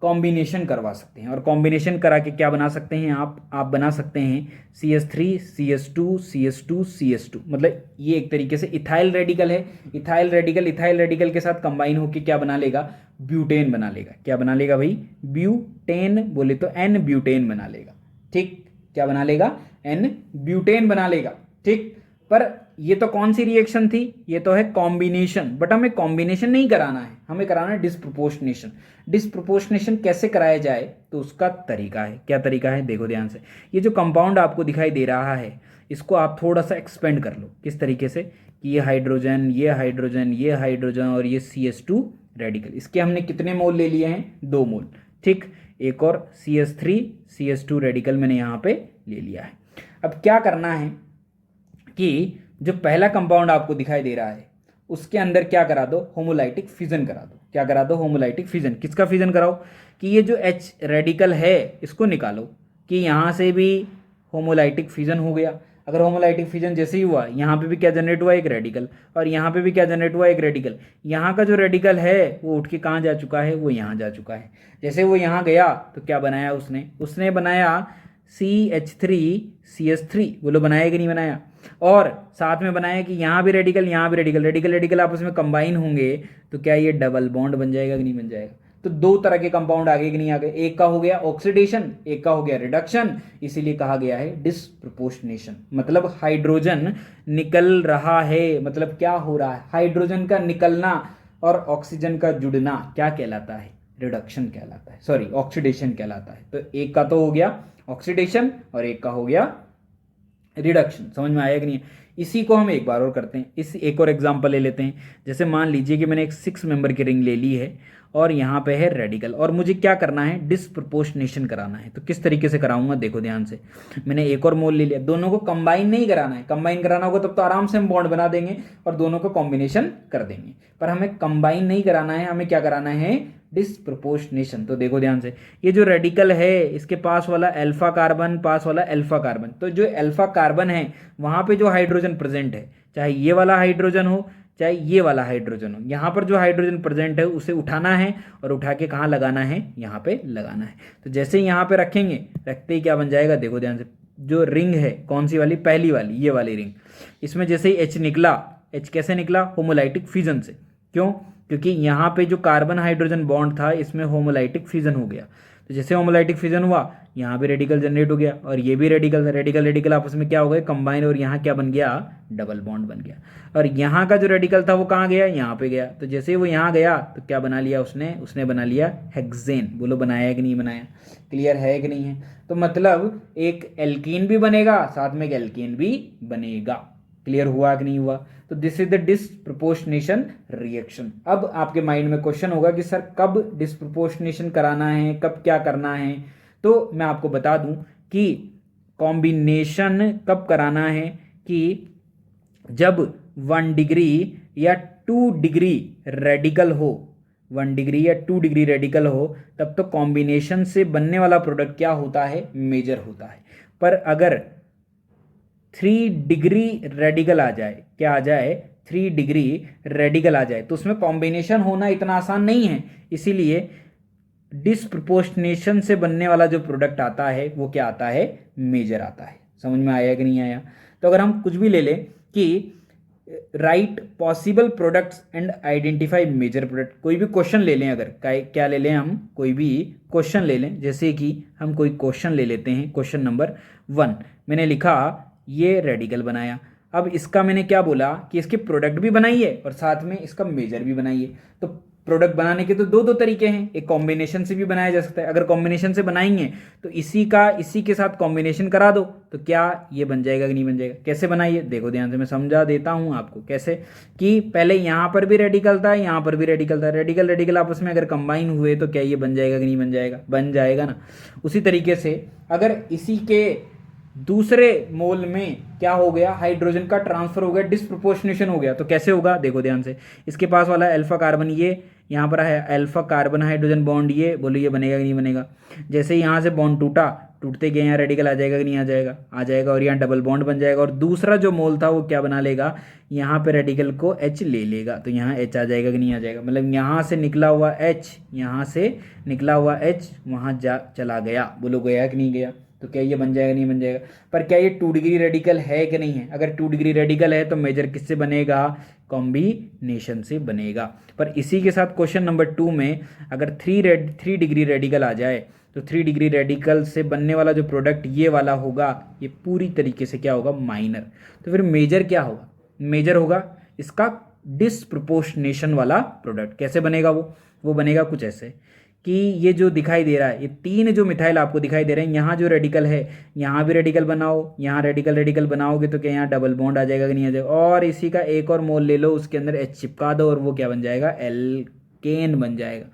कॉम्बिनेशन करवा सकते हैं, और कॉम्बिनेशन करा के क्या बना सकते हैं आप बना सकते हैं CH3 CH2 CH2 CH2, मतलब ये एक तरीके से इथाइल रेडिकल है। इथाइल रेडिकल के साथ कंबाइन होकर क्या बना लेगा, ब्यूटेन बना लेगा। क्या बना लेगा भाई, ब्यूटेन, बोले तो N ब्यूटेन बना लेगा, ठीक। क्या बना लेगा, N ब्यूटेन बना लेगा, ठीक। पर ये तो कौन सी रिएक्शन थी, ये तो है कॉम्बिनेशन, बट हमें कॉम्बिनेशन नहीं कराना है, हमें कराना है डिसप्रपोर्शनेशन। डिसप्रपोर्शनेशन कैसे कराया जाए, तो उसका तरीका है, क्या तरीका है, देखो ध्यान से। ये जो कंपाउंड आपको दिखाई दे रहा है इसको आप थोड़ा सा एक्सपेंड कर लो, किस तरीके से कि ये हाइड्रोजन, ये हाइड्रोजन, ये हाइड्रोजन और ये CH2 रेडिकल, इसके हमने कितने मोल ले लिए हैं, 2 मोल, ठीक। एक और CH3 CH2 रेडिकल मैंने यहाँ पे ले लिया है। अब क्या करना है कि जो पहला कंपाउंड आपको दिखाई दे रहा है उसके अंदर क्या करा दो, होमोलाइटिक फ्यूजन करा दो। क्या करा दो, होमोलाइटिक फ्यूजन। किसका फ्यूजन कराओ, कि ये जो H रेडिकल है इसको निकालो कि यहाँ से भी होमोलाइटिक फ्यूजन हो गया। अगर होमोलाइटिक फिजन जैसे ही हुआ, यहाँ पे भी क्या जनरेट हुआ, एक रेडिकल, और यहाँ पे भी क्या जनरेट हुआ, एक रेडिकल। यहाँ का जो रेडिकल है वो उठ के कहाँ जा चुका है, वो यहाँ जा चुका है। जैसे वो यहाँ गया तो क्या बनाया उसने बनाया CH3CH3, बोलो बनाया कि नहीं बनाया। और साथ में बनाया कि यहाँ भी रेडिकल, यहाँ भी रेडिकल, रेडिकल रेडिकल आपस में कंबाइन होंगे तो क्या ये डबल बॉन्ड बन जाएगा कि नहीं बन जाएगा। तो दो तरह के कंपाउंड आगे कि नहीं आगे, एक का हो गया ऑक्सीडेशन, एक का हो गया रिडक्शन, इसीलिए कहा गया है डिस्प्रोपोर्शनेशन। मतलब हाइड्रोजन निकल रहा है, मतलब क्या हो रहा है, हाइड्रोजन का निकलना और ऑक्सीजन का जुड़ना क्या कहलाता है, रिडक्शन कहलाता है, सॉरी ऑक्सीडेशन कहलाता है। तो एक का तो हो गया ऑक्सीडेशन और एक का हो गया रिडक्शन। समझ में आया कि नहीं। इसी को हम एक बार और करते हैं, इस एक और एग्जांपल ले लेते हैं। जैसे मान लीजिए कि मैंने एक 6 मेंबर की रिंग ले ली है और यहाँ पे है रेडिकल, और मुझे क्या करना है, डिस्प्रोपोर्शनेशन कराना है। तो किस तरीके से कराऊंगा, देखो ध्यान से। मैंने एक और मोल ले लिया, दोनों को कंबाइन नहीं कराना है, कंबाइन कराना होगा तब तो आराम से हम बॉन्ड बना देंगे और दोनों को कॉम्बिनेशन कर देंगे, पर हमें कंबाइन नहीं कराना है, हमें क्या कराना है, डिस्प्रोपोर्शनेशन। तो देखो ध्यान से, ये जो रेडिकल है इसके पास वाला अल्फा कार्बन, पास वाला अल्फा कार्बन, तो जो अल्फा कार्बन है वहां पे जो हाइड्रोजन प्रेजेंट है, चाहे ये वाला हाइड्रोजन हो चाहे ये वाला हाइड्रोजन हो, यहाँ पर जो हाइड्रोजन प्रेजेंट है उसे उठाना है और उठा के कहाँ लगाना है, यहाँ पे लगाना है। तो जैसे ही यहाँ पे रखेंगे, रखते ही क्या बन जाएगा, देखो ध्यान से, जो रिंग है कौन सी वाली, पहली वाली, ये वाली रिंग, इसमें जैसे ही H निकला, H कैसे निकला, होमोलाइटिक फिजन से। क्यों, क्योंकि यहाँ पे जो कार्बन हाइड्रोजन बॉन्ड था इसमें होमोलाइटिक फिजन हो गया। तो जैसे होमोलाइटिक फिजन हुआ, यहाँ भी रेडिकल जनरेट हो गया और ये भी रेडिकल, रेडिकल रेडिकल आपस में क्या हो गए, कंबाइन, और यहाँ क्या बन गया, डबल बॉन्ड बन गया। और यहाँ का जो रेडिकल था वो कहाँ गया, यहाँ पे गया। तो जैसे वो यहाँ गया तो क्या बना लिया उसने बना लिया हेक्सेन। बोलो बनाया है कि नहीं बनाया, क्लियर है कि नहीं है। तो मतलब एक एल्कीन भी बनेगा, साथ में एक एल्कीन भी बनेगा। क्लियर हुआ कि नहीं हुआ। तो this is the disproportionation reaction. अब आपके माइंड में क्वेश्चन होगा कि सर कब डिस्प्रोपोर्शनेशन कराना है, कब क्या करना है। तो मैं आपको बता दूं कि कॉम्बिनेशन कब कराना है, कि जब 1 डिग्री या 2 डिग्री रेडिकल हो, 1 डिग्री या 2 डिग्री रेडिकल हो, तब तो कॉम्बिनेशन से बनने वाला प्रोडक्ट क्या होता है, मेजर होता है। पर अगर 3 डिग्री रेडिकल आ जाए, क्या आ जाए, 3 डिग्री रेडिकल आ जाए, तो उसमें कॉम्बिनेशन होना इतना आसान नहीं है। इसीलिए डिस्प्रोपोर्शनेशन से बनने वाला जो प्रोडक्ट आता है वो क्या आता है, मेजर आता है। समझ में आया कि नहीं आया। तो अगर हम कुछ भी ले लें कि write possible products and identify major product, कोई भी क्वेश्चन ले लें, अगर क्या ले लें हम, कोई भी क्वेश्चन ले लें। जैसे कि हम कोई क्वेश्चन ले लेते हैं, क्वेश्चन नंबर 1 मैंने लिखा ये रेडिकल बनाया। अब इसका मैंने क्या बोला कि इसके प्रोडक्ट भी बनाइए और साथ में इसका मेजर भी बनाइए। तो प्रोडक्ट बनाने के तो दो तरीके हैं, एक कॉम्बिनेशन से भी बनाया जा सकता है। अगर कॉम्बिनेशन से बनाएंगे तो इसी के साथ कॉम्बिनेशन करा दो तो क्या ये बन जाएगा कि नहीं बन जाएगा। कैसे बनाइए, देखो ध्यान से, मैं समझा देता हूं आपको कैसे। कि पहले यहां पर भी रेडिकल था, यहां पर भी रेडिकल था, रेडिकल रेडिकल आपस में अगर कंबाइन हुए तो क्या ये बन जाएगा कि नहीं बन जाएगा, बन जाएगा ना। उसी तरीके से अगर इसी के दूसरे मोल में क्या हो गया, हाइड्रोजन का ट्रांसफर हो गया, डिस्प्रोपोर्शनेशन हो गया, तो कैसे होगा, देखो ध्यान से। इसके पास वाला अल्फा कार्बन, ये यहाँ पर है अल्फा कार्बन हाइड्रोजन बॉन्ड, ये बोलो ये बनेगा कि नहीं बनेगा। जैसे यहाँ से बॉन्ड टूटा, टूटते गए यहाँ रेडिकल आ जाएगा कि नहीं आ जाएगा, आ जाएगा, और यहाँ डबल बॉन्ड बन जाएगा। और दूसरा जो मोल था वो क्या बना लेगा, यहाँ पे रेडिकल को H ले लेगा, तो यहाँ H आ जाएगा कि नहीं आ जाएगा। मतलब यहाँ से निकला हुआ H, यहाँ से निकला हुआ H वहाँ जा चला गया, बोलो गया कि नहीं गया। तो क्या ये बन जाएगा नहीं बन जाएगा। पर क्या ये 2 डिग्री रेडिकल है कि नहीं है, अगर 2 डिग्री रेडिकल है तो मेजर किससे बनेगा, कॉम्बिनेशन से बनेगा। पर इसी के साथ क्वेश्चन नंबर 2 में अगर 3 डिग्री रेडिकल आ जाए तो 3 डिग्री रेडिकल से बनने वाला जो प्रोडक्ट ये वाला होगा, ये पूरी तरीके से क्या होगा, माइनर। तो फिर मेजर क्या होगा, मेजर होगा इसका डिस्प्रोपोर्शनेशन वाला प्रोडक्ट। कैसे बनेगा वो बनेगा कुछ ऐसे कि ये जो दिखाई दे रहा है, ये 3 जो मिथाइल आपको दिखाई दे रहे हैं, यहाँ जो रेडिकल है, यहाँ भी रेडिकल बनाओ, यहाँ रेडिकल बनाओगे तो क्या यहाँ डबल बॉन्ड आ जाएगा कि नहीं आ जाएगा। और इसी का एक और मोल ले लो, उसके अंदर H चिपका दो और वो क्या बन जाएगा, एल्केन बन जाएगा।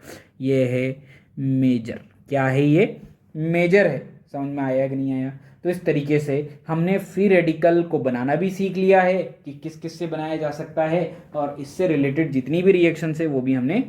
ये है मेजर। क्या है ये, मेजर है। समझ में आया कि नहीं आया। तो इस तरीके से हमने फ्री रेडिकल को बनाना भी सीख लिया है कि किस किस से बनाया जा सकता है, और इससे रिलेटेड जितनी भी रिएक्शन है वो भी हमने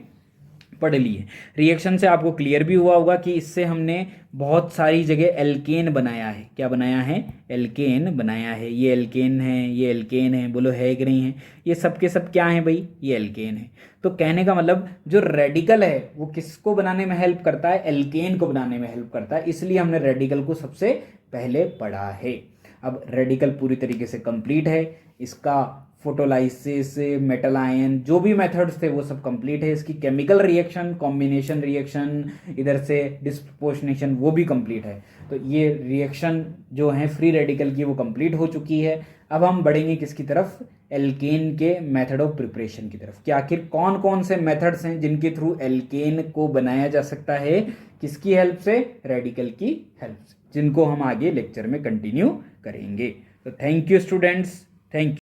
पढ़ लिए। रिएक्शन से आपको क्लियर भी हुआ होगा कि इससे हमने बहुत सारी जगह एल्केन बनाया है। क्या बनाया है? एल्केन बनाया है। ये एल्केन है, ये एल्केन है, बोलो है कि नहीं है? ये सब के सब क्या है भाई? ये एल्केन है। तो कहने का मतलब जो रेडिकल है वो किसको बनाने में हेल्प करता है? एल्केन को बनाने में हेल्प करता है, इसलिए हमने रेडिकल को सबसे पहले पढ़ा है। अब रेडिकल पूरी तरीके से कंप्लीट है, इसका फोटोलाइसिस, मेटल आयन, जो भी मेथड्स थे वो सब कंप्लीट है। इसकी केमिकल रिएक्शन, कॉम्बिनेशन रिएक्शन, इधर से डिस्प्रपोर्शनेशन, वो भी कंप्लीट है। तो ये रिएक्शन जो है फ्री रेडिकल की वो कंप्लीट हो चुकी है। अब हम बढ़ेंगे किसकी तरफ? एल्केन के मेथड ऑफ प्रिपरेशन की तरफ कि आखिर कौन कौन से मेथड्स हैं जिनके थ्रू एल्केन को बनाया जा सकता है। किसकी हेल्प से? रेडिकल की हेल्प से, जिनको हम आगे लेक्चर में कंटिन्यू करेंगे। तो thank you students, thank you.